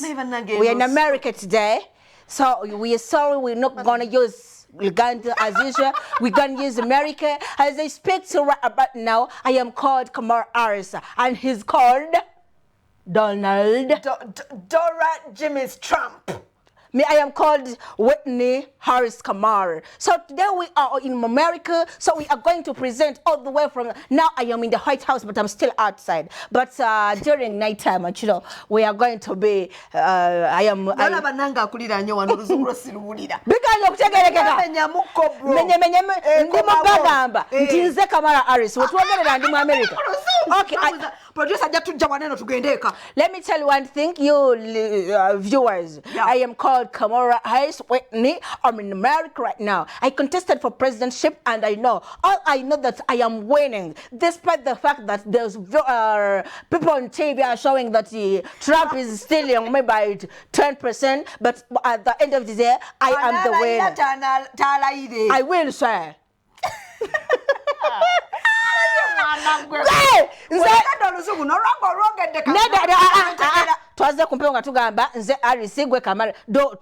We are in America today, so we are sorry we're not gonna use Uganda as usual. We're gonna use America. As I speak to right about now, I am called Kamala Harris, and he's called Donald. Dora Jimmy's Trump. Me, I am called Whitney Harris Kamara. So today we are in America. So we are going to present all the way from, now I am in the White House, but I'm still outside. But during nighttime, you know, we are going to be, I am... Okay, let me tell you one thing, you viewers. Yeah. I am called Kamala Harris Whitney. I'm in America right now. I contested for presidentship, and I know that I am winning, despite the fact that there's people on TV are showing that Trump is stealing me by 10%. But at the end of the day, I am the winner. I will, sir. Twaze kumpenga tugamba nze alisigwe Kamala do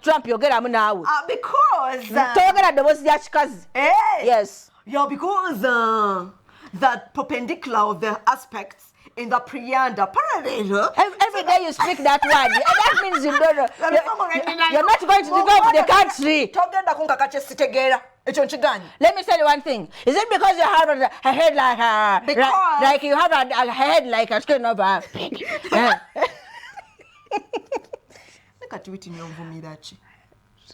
Trump yogeramu naawe because togera dobozi ya chikazi. Yes, yeah, because that perpendicular of the aspects in the preanda parallel. Every day you speak that word, and that means you don't know. You're not going to develop the country. Let me tell you one thing. Is it because you have a head like you have a head like a skin of a pig? Look at it in your vomirachi.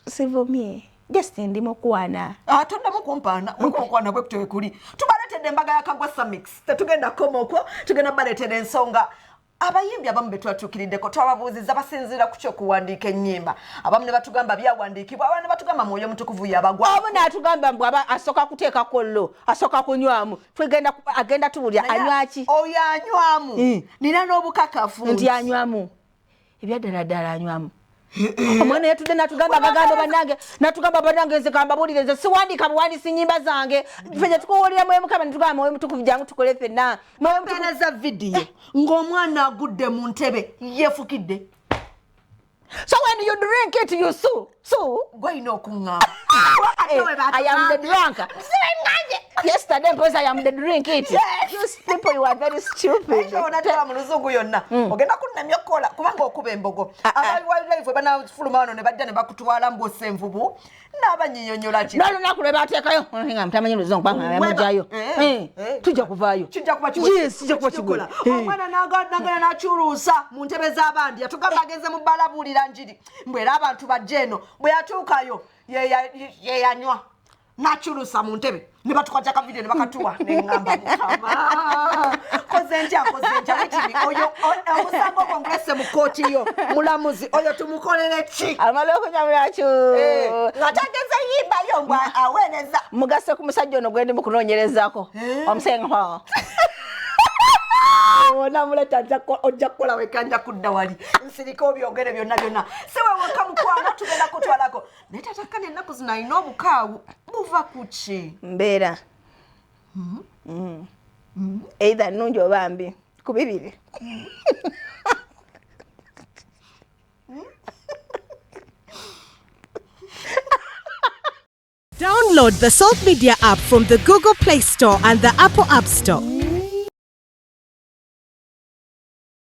Sivomi. Just in the Mokwana. Tonda mukumpana, mukwana kwekutwe kuli. Tubalete embaga ya kagwa samix. Tetugenda komoko, tugenda balete ensonga. Abayimbi abamu betwatukirideko twababuuziza basinzira ku kyokuwandiika ennyimba. Abamu ne batugamba byawandiikibwa, abamu ne batugamba Mwoyo Mutukuvu yabagwa. Abo n'atugamba bw'aba asooka kuteeka kollo, asooka kunywamu. Agenda tubulya anywaki? Oyo anywamu. Nina n'obukakafu. Nti anywamu. Ebyaddala anywamu. Omwana yatudde n'atugamba baganda bannange, n'atugamba bannange nze kambabulire nze siwandiika buwandiisi nnyimba zange. Ffe tukuwulira Mwoyo Mukama ne tugamba Mwoyo Mutukuvu jangu tukole ffenna. Mpeneza vidiyo ng'omwana agudde mu ntebe yeefukidde. So when you drink it, you sue. Gwayina okuŋŋaama. I am the drunk. Yesterday, because I am the drink it. Yes. You people, you are very stupid. Onatera mu luzungu yonna. Ogenda kunnamya okkola kubanga okuba embogo. Abalife banafuluma wano ne bajja ne bakutwala mbose envubu. N'abanyinyonnyola ki. N'olunaku lwe baateekayo. Nga mutamanyi luzungu kubanga yamugyayo. Tujja kuvaayo. Kijja kuba yes, kijja kuba kigula. Omwana n'agenda n'akyuluusa mu ntebe z'abandi. Yatugamba agenze mu bbala abuulira njiri. Mbwe era abantu bajja eno. Bwe yatuukayo ye yanywa. N'akyuluusa mu ntebe. Ne batukwata ka video ne bakatuwa ne ngamba Mukama. Koze ntya witini oyo omusango kongrese mu kooti yo mulamuzi oyo tumukolere ki? Amala okunyamula kyo. Ng'atageza yimba yo mbwa aweereza. Mugasse ku musajja ono gwe ndi mu kunoonyerezaako. Omusenga. Namuleta ojja kukola wekanja kudda wali nsirika obyogere byonna siwe weka mukwano tugenda kutwalako naye tatakane ennaku zino alina obukaawu buva ku ki mbeera either nnungi oba mbi ku bibiri. Download the Salt Media app from the Google Play Store and the Apple App Store.